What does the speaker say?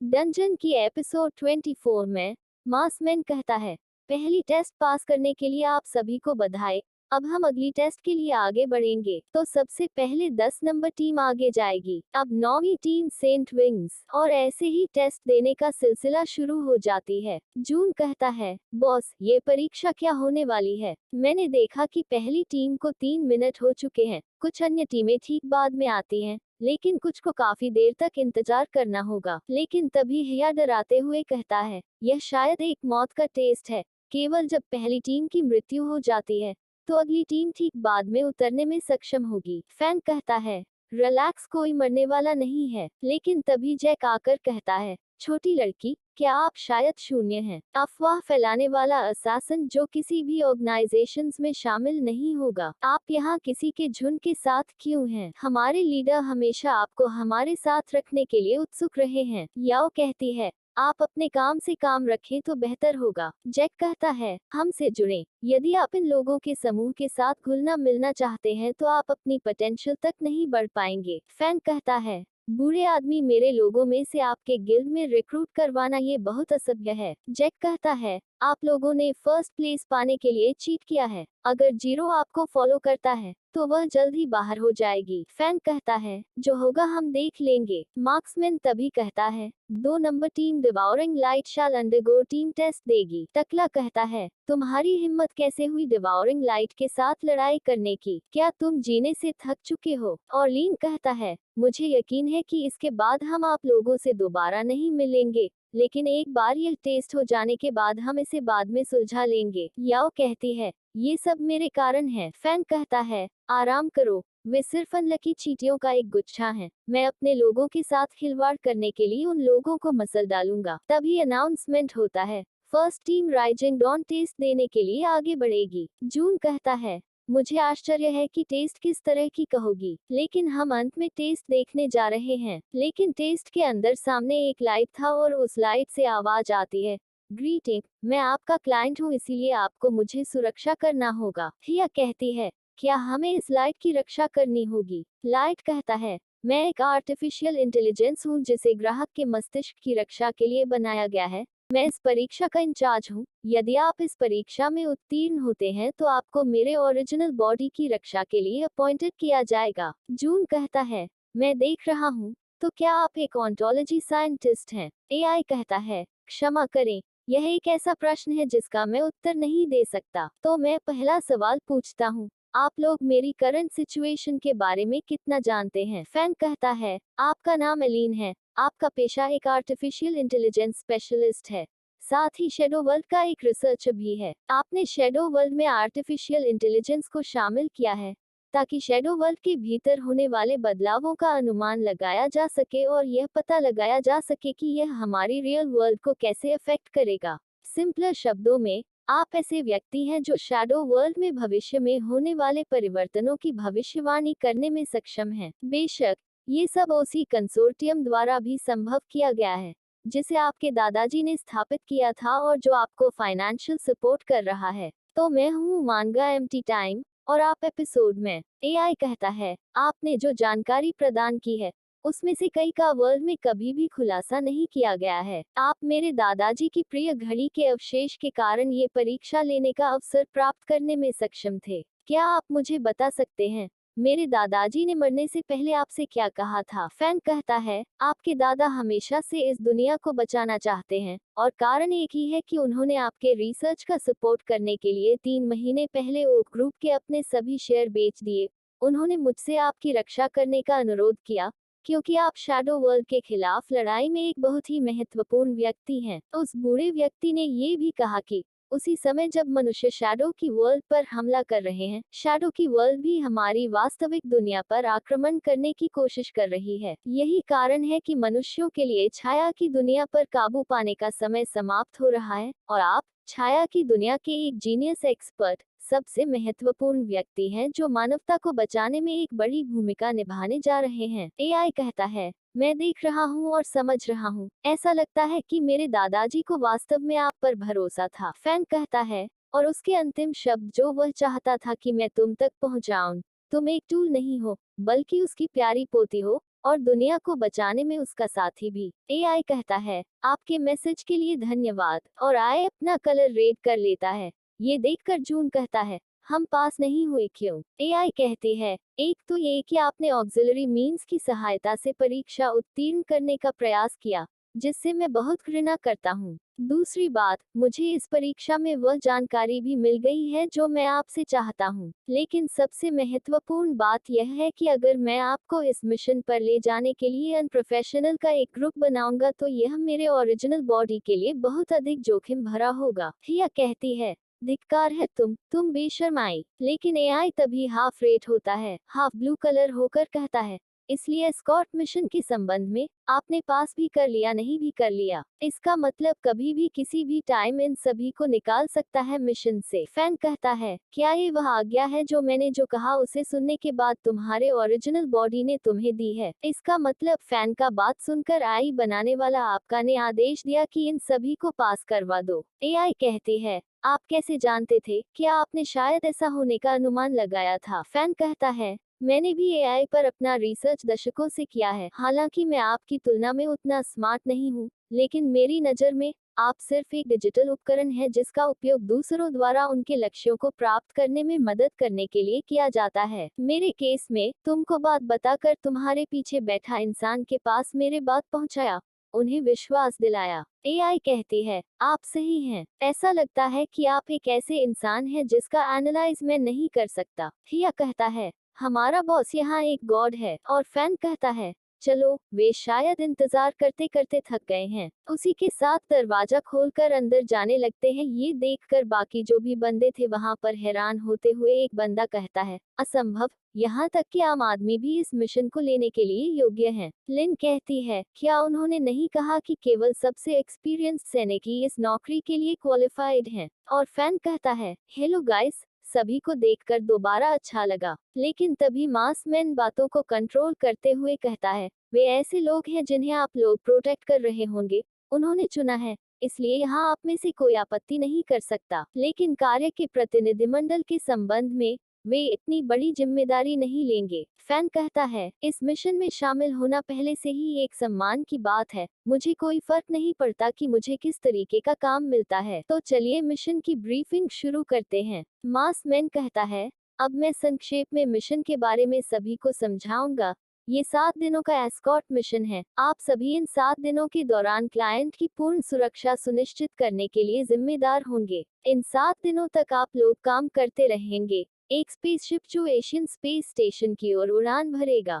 Dungeon की episode 24 में मार्समैन कहता है, पहली टेस्ट पास करने के लिए आप सभी को बधाई। अब हम अगली टेस्ट के लिए आगे बढ़ेंगे, तो सबसे पहले 10 नंबर टीम आगे जाएगी। अब 9वीं टीम सेंट विंग्स, और ऐसे ही टेस्ट देने का सिलसिला शुरू हो जाती है। जून कहता है, बॉस, ये परीक्षा क्या होने वाली है? मैंने देखा कि पहली टीम को 3 मिनट हो चुके हैं। कुछ अन्य टीमें ठीक बाद में आती हैं, लेकिन कुछ को काफी देर तक इंतजार करना होगा। लेकिन तभी हिया डराते हुए कहता है, यह शायद एक मौत का टेस्ट है। केवल जब पहली टीम की मृत्यु हो जाती है, तो अगली टीम ठीक बाद में उतरने में सक्षम होगी। फैन कहता है, रिलैक्स, कोई मरने वाला नहीं है। लेकिन तभी जैक आकर कहता है, छोटी लड़की, क्या आप शायद शून्य हैं? अफवाह फैलाने वाला असासन जो किसी भी ऑर्गेनाइजेशंस में शामिल नहीं होगा। आप यहाँ किसी के झुंड के साथ क्यों हैं? हमारे लीडर हमेशा आपको हमारे साथ रखने के लिए उत्सुक रहे हैं। याओ कहती है, आप अपने काम से काम रखें तो बेहतर होगा। जैक कहता है, हमसे जुड़ें। यदि आप इन लोगों के समूह के साथ घुलना मिलना चाहते हैं तो आप अपनी पोटेंशियल तक नहीं बढ़ पाएंगे। फैन कहता है, बूढ़े आदमी, मेरे लोगों में से आपके गिल्ड में रिक्रूट करवाना ये बहुत असभ्य है। जैक कहता है, आप लोगों ने फर्स्ट प्लेस पाने के लिए चीट किया है। अगर जीरो आपको फॉलो करता है तो वह जल्द ही बाहर हो जाएगी। फैन कहता है, जो होगा हम देख लेंगे। मार्क्समैन तभी कहता है, 2 नंबर टीम डिवाउरिंग लाइट शैल अंडरगो टीम टेस्ट देगी। टकला कहता है, तुम्हारी हिम्मत कैसे हुई डिवाउरिंग लाइट के साथ लड़ाई करने की? क्या तुम जीने से थक चुके हो? और लीन कहता है, मुझे यकीन है कि इसके बाद हम आप लोगों से दोबारा नहीं मिलेंगे, लेकिन एक बार यह टेस्ट हो जाने के बाद हम इसे बाद में सुलझा लेंगे। याओ कहती है, ये सब मेरे कारण है। फैन कहता है, आराम करो, वे सिर्फ अनलकी चींटियों का एक गुच्छा हैं। मैं अपने लोगों के साथ खिलवाड़ करने के लिए उन लोगों को मसल डालूंगा। तभी अनाउंसमेंट होता है, first team rising dawn test देने के लिए आगे बढ़ेगी। जून कहता है, मुझे आश्चर्य है कि टेस्ट किस तरह की कहोगी, लेकिन हम अंत में टेस्ट देखने जा रहे हैं। लेकिन टेस्ट के अंदर सामने एक लाइट था और उस लाइट से आवाज आती है, ग्रीटिंग, मैं आपका क्लाइंट हूँ, इसीलिए आपको मुझे सुरक्षा करना होगा। हिया कहती है, क्या हमें इस लाइट की रक्षा करनी होगी? लाइट कहता है, मैं एक आर्टिफिशियल इंटेलिजेंस हूँ जिसे ग्राहक के मस्तिष्क की रक्षा के लिए बनाया गया है। मैं इस परीक्षा का इंचार्ज हूँ। यदि आप इस परीक्षा में उत्तीर्ण होते हैं तो आपको मेरे ओरिजिनल बॉडी की रक्षा के लिए अपॉइंटेड किया जाएगा। जून कहता है, मैं देख रहा हूँ, तो क्या आप एक ऑन्टोलॉजी साइंटिस्ट हैं? एआई कहता है, क्षमा करें, यह एक ऐसा प्रश्न है जिसका मैं उत्तर नहीं दे सकता। तो मैं पहला सवाल पूछता हूँ, आप लोग मेरी करंट सिचुएशन के बारे में कितना जानते हैं? फैन कहता है, आपका नाम एलीन है, आपका पेशा एक आर्टिफिशियल इंटेलिजेंस स्पेशलिस्ट है, साथ ही शेडो वर्ल्ड का एक रिसर्चर भी है। आपने शेडो वर्ल्ड में आर्टिफिशियल इंटेलिजेंस को शामिल किया है ताकि शेडो वर्ल्ड के भीतर होने वाले बदलावों का अनुमान लगाया जा सके और यह पता लगाया जा सके कि यह हमारी रियल वर्ल्ड को कैसे अफेक्ट करेगा। सिंपलर शब्दों में, आप ऐसे व्यक्ति हैं जो शैडो वर्ल्ड में भविष्य में होने वाले परिवर्तनों की भविष्यवाणी करने में सक्षम हैं। बेशक ये सब ओसी कंसोर्टियम द्वारा भी संभव किया गया है, जिसे आपके दादाजी ने स्थापित किया था और जो आपको फाइनेंशियल सपोर्ट कर रहा है। तो मैं हूँ मानगा एम्प्टी टाइम, और आप एपिसोड में। एआई कहता है, आपने जो जानकारी प्रदान की है उसमें से कई का वर्ल्ड में कभी भी खुलासा नहीं किया गया है। आप मेरे दादाजी की प्रिय घड़ी के अवशेष के कारण ये परीक्षा लेने का अवसर प्राप्त करने में सक्षम थे। क्या आप मुझे बता सकते हैं, मेरे दादाजी ने मरने से पहले आपसे क्या कहा था? फैन कहता है, आपके दादा हमेशा से इस दुनिया को बचाना चाहते हैं, और कारण एक ही है कि उन्होंने आपके रिसर्च का सपोर्ट करने के लिए 3 महीने पहले ओक ग्रुप के अपने सभी शेयर बेच दिए। उन्होंने मुझसे आपकी रक्षा करने का अनुरोध किया, क्योंकि आप शैडो वर्ल्ड के खिलाफ लड़ाई में एक बहुत ही महत्वपूर्ण व्यक्ति हैं। उस बूढ़े व्यक्ति ने ये भी कहा कि उसी समय जब मनुष्य शैडो की वर्ल्ड पर हमला कर रहे हैं, शैडो की वर्ल्ड भी हमारी वास्तविक दुनिया पर आक्रमण करने की कोशिश कर रही है। यही कारण है कि मनुष्यों के लिए छाया की दुनिया पर काबू पाने का समय समाप्त हो रहा है, और आप छाया की दुनिया के एक जीनियस एक्सपर्ट, सबसे महत्वपूर्ण व्यक्ति हैं जो मानवता को बचाने में एक बड़ी भूमिका निभाने जा रहे हैं। एआई कहता है, मैं देख रहा हूँ और समझ रहा हूँ। ऐसा लगता है कि मेरे दादाजी को वास्तव में आप पर भरोसा था। फैन कहता है, और उसके अंतिम शब्द जो वह चाहता था कि मैं तुम तक पहुँचाऊं। तुम एक टूल नहीं हो, बल्कि उसकी प्यारी पोती हो, और दुनिया को बचाने में उसका साथी भी। एआई कहता है, आपके मैसेज के लिए धन्यवाद, और आई अपना कलर रेड कर लेता है। ये देखकर जून कहता है, हम पास नहीं हुए क्यों? एआई कहती है, एक तो ये कि आपने ऑक्सिलरी मीन्स की सहायता से परीक्षा उत्तीर्ण करने का प्रयास किया, जिससे मैं बहुत घृणा करता हूँ। दूसरी बात, मुझे इस परीक्षा में वह जानकारी भी मिल गई है जो मैं आपसे चाहता हूँ। लेकिन सबसे महत्वपूर्ण बात यह है कि अगर मैं आपको इस मिशन पर ले जाने के लिए अनप्रोफेशनल का एक ग्रुप बनाऊंगा तो यह मेरे ओरिजिनल बॉडी के लिए बहुत अधिक जोखिम भरा होगा। हिया कहती है, धिक्कार है तुम बेशर्म आई। लेकिन एआई तभी हाफ रेड होता है, हाफ ब्लू कलर होकर कहता है, इसलिए एस्कॉर्ट मिशन के संबंध में आपने पास भी कर लिया नहीं भी कर लिया, इसका मतलब कभी भी किसी भी टाइम इन सभी को निकाल सकता है मिशन से। फैन कहता है, क्या ये वह आज्ञा है जो मैंने जो कहा उसे सुनने के बाद तुम्हारे ओरिजिनल बॉडी ने तुम्हें दी है? इसका मतलब फैन का बात सुनकर आई बनाने वाला आपका ने आदेश दिया कि इन सभी को पास करवा दो। एआई कहती है, आप कैसे जानते थे? क्या आपने शायद ऐसा होने का अनुमान लगाया था? फैन कहता है, मैंने भी एआई पर अपना रिसर्च दशकों से किया है। हालांकि मैं आपकी तुलना में उतना स्मार्ट नहीं हूँ, लेकिन मेरी नज़र में आप सिर्फ एक डिजिटल उपकरण है जिसका उपयोग दूसरों द्वारा उनके लक्ष्यों को प्राप्त करने में मदद करने के लिए किया जाता है। मेरे केस में तुमको बात बताकर तुम्हारे पीछे बैठा इंसान के पास मेरे बात पहुंचाया, उन्हें विश्वास दिलाया। एआई कहती है, आप सही हैं। ऐसा लगता है कि आप एक ऐसे इंसान हैं जिसका एनालाइज मैं नहीं कर सकता। हिया कहता है, हमारा बॉस यहाँ एक गॉड है। और फैन कहता है, चलो, वे शायद इंतजार करते करते थक गए हैं। उसी के साथ दरवाजा खोलकर अंदर जाने लगते हैं। ये देखकर बाकी जो भी बंदे थे वहां पर हैरान होते हुए एक बंदा कहता है, असंभव, यहाँ तक कि आम आदमी भी इस मिशन को लेने के लिए योग्य हैं। लिन कहती है, क्या उन्होंने नहीं कहा कि केवल सबसे एक्सपीरियंस्ड सैनिक ही इस नौकरी के लिए क्वालिफाइड हैं? और फैन कहता है, हेलो गाइस, सभी को देखकर दोबारा अच्छा लगा। लेकिन तभी मासमैन बातों को कंट्रोल करते हुए कहता है, वे ऐसे लोग हैं जिन्हें आप लोग प्रोटेक्ट कर रहे होंगे, उन्होंने चुना है, इसलिए यहाँ आप में से कोई आपत्ति नहीं कर सकता। लेकिन कार्य के प्रतिनिधिमंडल के संबंध में वे इतनी बड़ी जिम्मेदारी नहीं लेंगे। फैन कहता है, इस मिशन में शामिल होना पहले से ही एक सम्मान की बात है। मुझे कोई फर्क नहीं पड़ता कि मुझे किस तरीके का काम मिलता है। तो चलिए मिशन की ब्रीफिंग शुरू करते हैं। मासमैन कहता है, अब मैं संक्षेप में मिशन के बारे में सभी को समझाऊंगा। ये 7 दिनों का एस्कॉर्ट मिशन है। आप सभी इन 7 दिनों के दौरान क्लाइंट की पूर्ण सुरक्षा सुनिश्चित करने के लिए जिम्मेदार होंगे। इन 7 दिनों तक आप लोग काम करते रहेंगे। एक स्पेसशिप जो एशियन स्पेस स्टेशन की ओर उड़ान भरेगा।